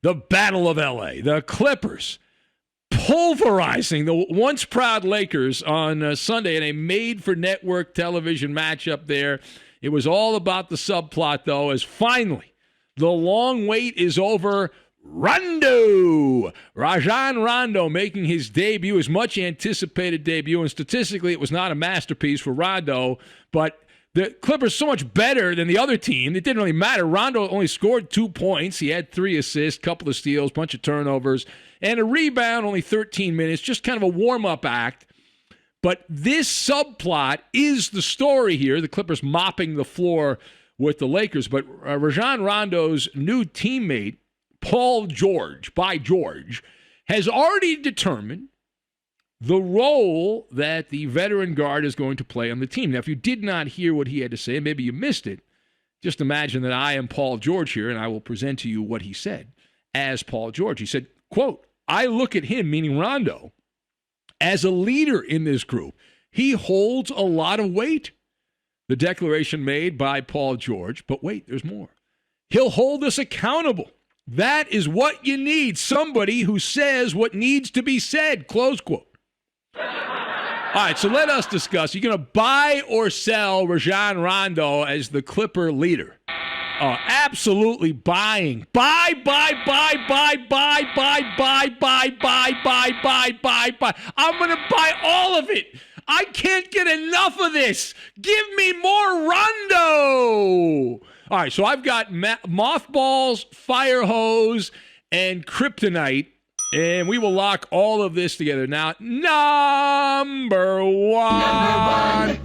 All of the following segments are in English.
the Battle of L.A., the Clippers pulverizing the once proud Lakers on Sunday in a made-for-network television matchup there. It was all about the subplot, though, as finally the long wait is over. Rajon Rondo making his debut, his much-anticipated debut, and statistically it was not a masterpiece for Rondo, but the Clippers so much better than the other team, it didn't really matter. Rondo only scored 2 points. He had 3 assists, couple of steals, bunch of turnovers, and a rebound, only 13 minutes, just kind of a warm-up act. But this subplot is the story here, the Clippers mopping the floor with the Lakers. But Rajon Rondo's new teammate, Paul George, by George, has already determined the role that the veteran guard is going to play on the team. Now, if you did not hear what he had to say, maybe you missed it, just imagine that I am Paul George here, and I will present to you what he said as Paul George. He said, quote, "I look at him," meaning Rondo, "as a leader in this group. He holds a lot of weight." The declaration made by Paul George, but wait, there's more. "He'll hold us accountable. That is what you need, somebody who says what needs to be said," close quote. All right, so let us discuss. You're going to buy or sell Rajon Rondo as the Clipper leader? Absolutely buying. Buy. I'm going to buy all of it. I can't get enough of this. Give me more Rondo. All right, so I've got mothballs, fire hose, and kryptonite, and we will lock all of this together. Now, number one.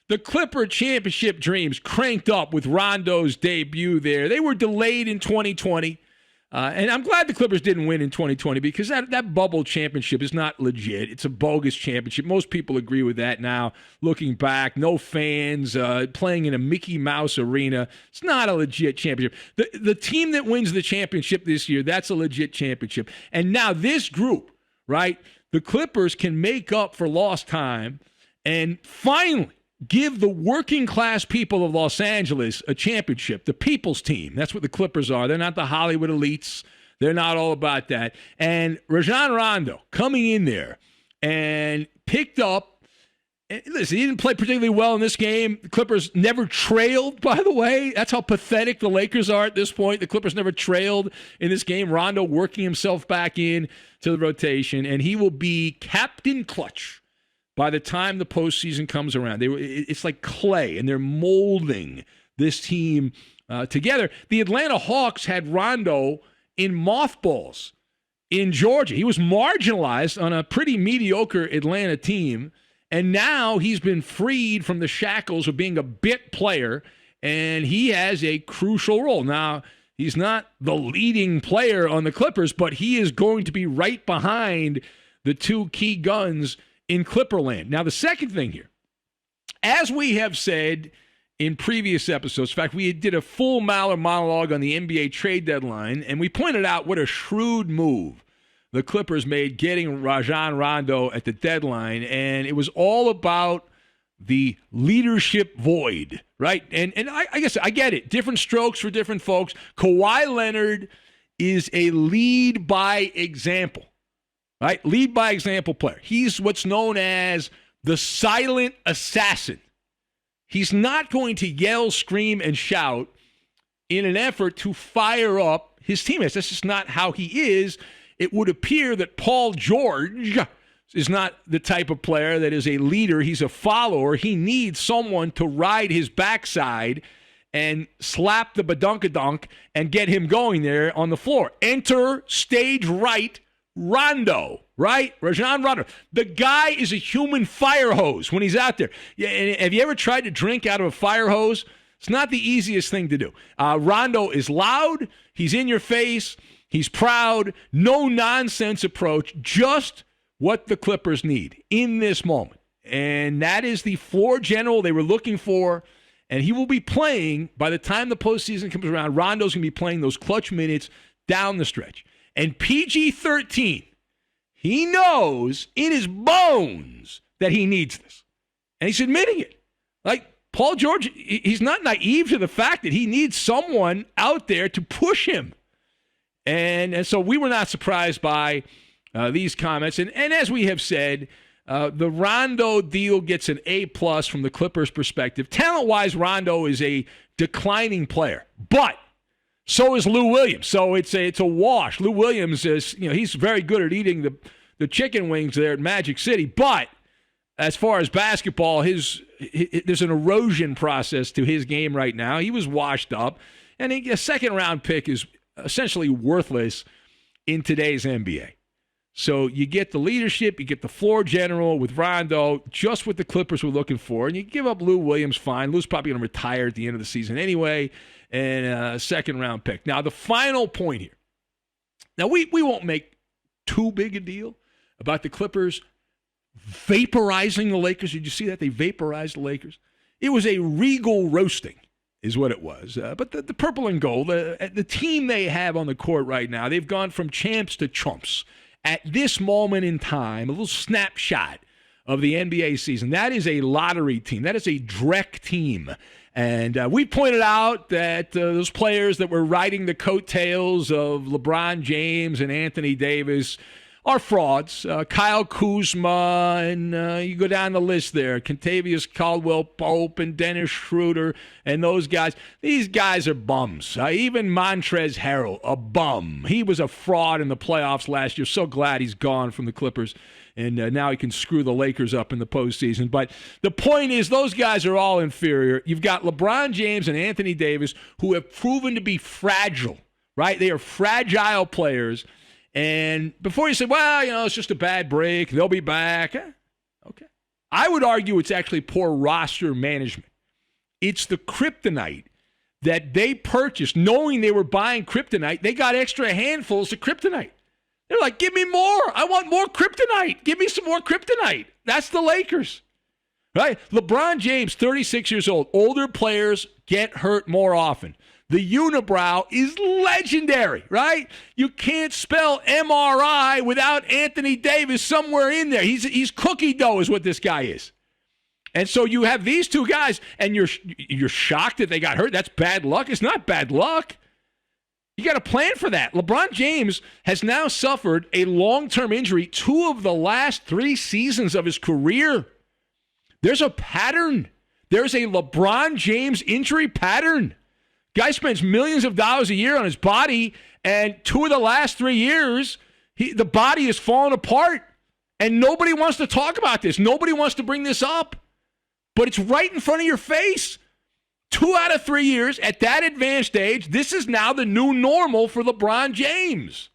The Clipper championship dreams cranked up with Rondo's debut there. They were delayed in 2020. And I'm glad the Clippers didn't win in 2020 because that bubble championship is not legit. It's a bogus championship. Most people agree with that now, looking back. No fans, playing in a Mickey Mouse arena. It's not a legit championship. The team that wins the championship this year, that's a legit championship. And now this group, right, the Clippers can make up for lost time and finally give the working class people of Los Angeles a championship, the people's team. That's what the Clippers are. They're not the Hollywood elites. They're not all about that. And Rajon Rondo coming in there and picked up. And listen, he didn't play particularly well in this game. The Clippers never trailed, by the way. That's how pathetic the Lakers are at this point. The Clippers never trailed in this game. Rondo working himself back in to the rotation, and he will be Captain Clutch by the time the postseason comes around. It's like clay, and they're molding this team together. The Atlanta Hawks had Rondo in mothballs in Georgia. He was marginalized on a pretty mediocre Atlanta team, and now he's been freed from the shackles of being a bit player, and he has a crucial role. Now, he's not the leading player on the Clippers, but he is going to be right behind the two key guns in Clipperland. Now, the second thing here, as we have said in previous episodes, in fact, we did a full MALLER monologue on the NBA trade deadline, and we pointed out what a shrewd move the Clippers made getting Rajon Rondo at the deadline, and it was all about the leadership void, right? And I guess I get it. Different strokes for different folks. Kawhi Leonard is a lead by example. Right? Lead by example player. He's what's known as the silent assassin. He's not going to yell, scream, and shout in an effort to fire up his teammates. That's just not how he is. It would appear that Paul George is not the type of player that is a leader. He's a follower. He needs someone to ride his backside and slap the badunkadunk and get him going there on the floor. Enter stage right Rondo, right? Rajon Rondo. The guy is a human fire hose when he's out there. Yeah, and have you ever tried to drink out of a fire hose? It's not the easiest thing to do. Rondo is loud. He's in your face. He's proud. No nonsense approach. Just what the Clippers need in this moment. And that is the floor general they were looking for. And he will be playing, by the time the postseason comes around, Rondo's going to be playing those clutch minutes down the stretch. And PG-13, he knows in his bones that he needs this. And he's admitting it. Like, Paul George, he's not naive to the fact that he needs someone out there to push him. And so we were not surprised by these comments. And as we have said, the Rondo deal gets an A+ from the Clippers' perspective. Talent-wise, Rondo is a declining player, but so is Lou Williams. So it's a wash. Lou Williams is, he's very good at eating the chicken wings there at Magic City, but as far as basketball, there's an erosion process to his game right now. He was washed up, and a second-round pick is essentially worthless in today's NBA. So you get the leadership, you get the floor general with Rondo, just what the Clippers were looking for, and you give up Lou Williams, fine. Lou's probably going to retire at the end of the season anyway, and a second-round pick. Now, the final point here. Now, we won't make too big a deal about the Clippers vaporizing the Lakers. Did you see that? They vaporized the Lakers. It was a regal roasting is what it was. But the purple and gold, the team they have on the court right now, they've gone from champs to chumps. At this moment in time, a little snapshot of the NBA season, that is a lottery team. That is a Drek team. And we pointed out that those players that were riding the coattails of LeBron James and Anthony Davis are frauds. Kyle Kuzma, and you go down the list there. Kentavious Caldwell-Pope and Dennis Schroeder and those guys. These guys are bums. Even Montrezl Harrell, a bum. He was a fraud in the playoffs last year. So glad he's gone from the Clippers. And now he can screw the Lakers up in the postseason. But the point is, those guys are all inferior. You've got LeBron James and Anthony Davis who have proven to be fragile, right? They are fragile players. And before you say, well, it's just a bad break, they'll be back. Okay. I would argue it's actually poor roster management. It's the kryptonite that they purchased, knowing they were buying kryptonite. They got extra handfuls of kryptonite. They're like, give me more. I want more kryptonite. Give me some more kryptonite. That's the Lakers, right? LeBron James, 36 years old. Older players get hurt more often. The unibrow is legendary, right? You can't spell MRI without Anthony Davis somewhere in there. He's cookie dough is what this guy is. And so you have these two guys, and you're shocked that they got hurt. That's bad luck. It's not bad luck. You got to plan for that. LeBron James has now suffered a long-term injury 2 of the last 3 seasons of his career. There's a pattern. There's a LeBron James injury pattern. Guy spends millions of dollars a year on his body, and 2 of the last 3 years, the body has fallen apart, and nobody wants to talk about this. Nobody wants to bring this up, but it's right in front of your face. 2 out of 3 years at that advanced age, this is now the new normal for LeBron James.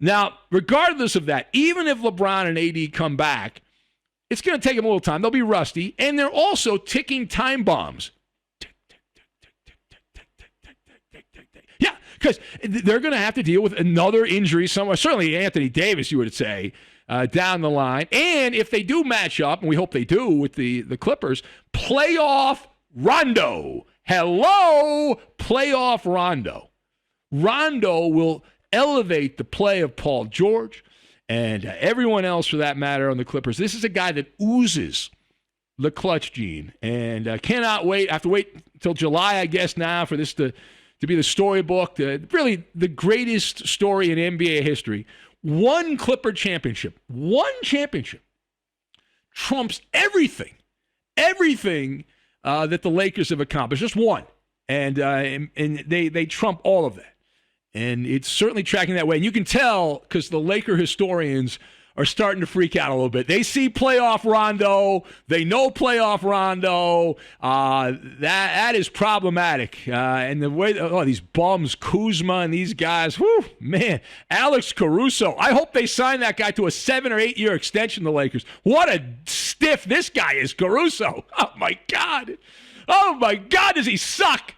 Now, regardless of that, even if LeBron and AD come back, it's going to take them a little time. They'll be rusty, and they're also ticking time bombs. Yeah, because they're going to have to deal with another injury somewhere. Certainly Anthony Davis, you would say, down the line. And if they do match up, and we hope they do with the Clippers, playoff Rondo. Hello, playoff Rondo. Rondo will elevate the play of Paul George and everyone else for that matter on the Clippers. This is a guy that oozes the clutch gene, and cannot wait. I have to wait until July, I guess, now for this to be the storybook, really the greatest story in NBA history. One Clipper championship, trumps everything that the Lakers have accomplished. Just one. And they trump all of that. And it's certainly tracking that way. And you can tell because the Laker historians are starting to freak out a little bit. They see playoff Rondo. They know playoff Rondo. That is problematic. And the way, these bums, Kuzma and these guys, whew, man. Alex Caruso. I hope they sign that guy to a 7 or 8 year extension, the Lakers. What a stiff this guy is, Caruso. Oh, my God. Oh, my God, does he suck.